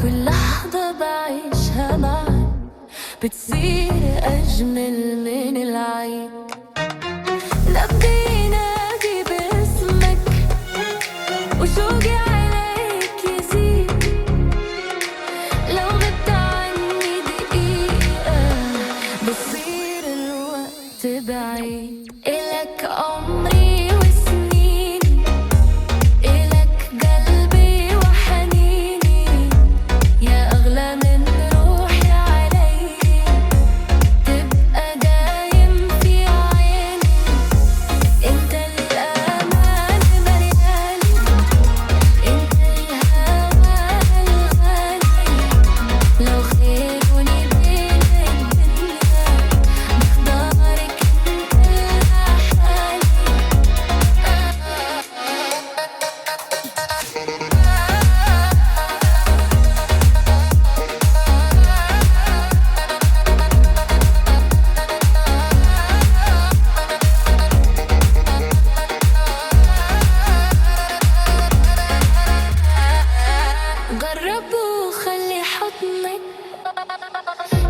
كل لحظة بعيشها معك بتصير أجمل من العيد. نبضي ينادي باسمك وشوقي عليك يزيد. لو غبت عني دقيقة بصير الوقت بعيد. إلك عمري وسنيني، إلك قلبي وحنيني، يا أغلى من روحي علي. تبقى دايم في عيني، انت الأمان ملياني، انت الهوى الغالي. لو خيروني بين الدنيا بختارك انت لحالي. جرب وخلي حضنك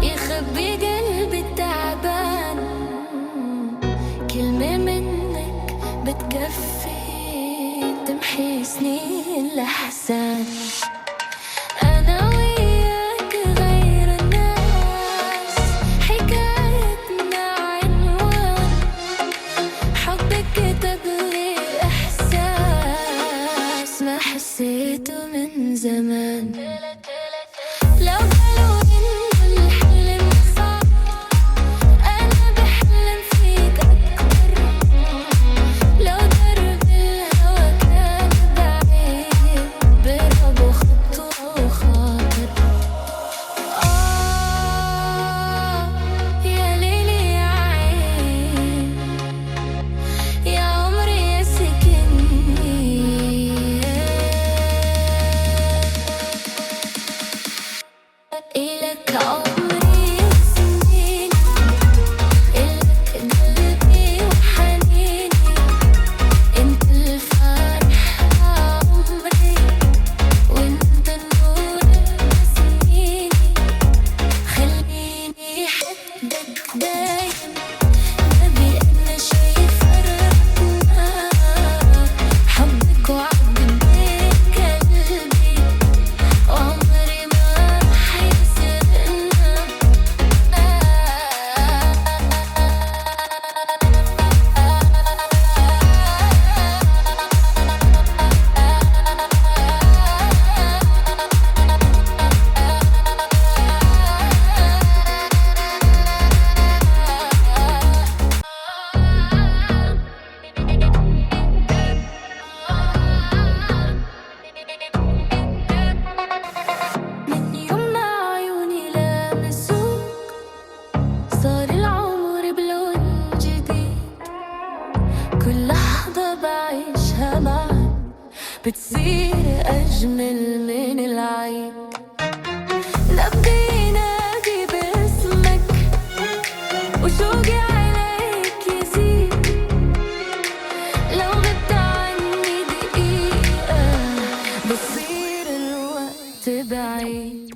يخبي قلبي التعبان. كلمة منك بتكفي تمحي سنين الأحزان. أنا وياك غير الناس، حكايتنا عنوان حبك كتب لي إحساس ما حسيته من زمان. لو قالوا إنه الحلم صعب أنا بحلم فيك أكتر. لو درب الهوى كان بعيد برب وخطوة وخاطر. يا ليلي يا عين، يا عمري يا سكني. إلك عمري وسنيني، إلك قلبي وحنيني، انت الفرح عمري، وانت النور بسنيني. خليني حدك دايم، نبي أنا شي فرقنا. حبك وعد بيك قلبي، وعمري ما رح يسرقنا. من يوم ما عيوني لامسوك صار العمر بلون جديد. كل لحظة بعيشها معك بتصير أجمل من العيد. نبضي ينادي باسمك وشوقي عليك يزيد. لو غبت عني دقيقة بصير الوقت بعيد.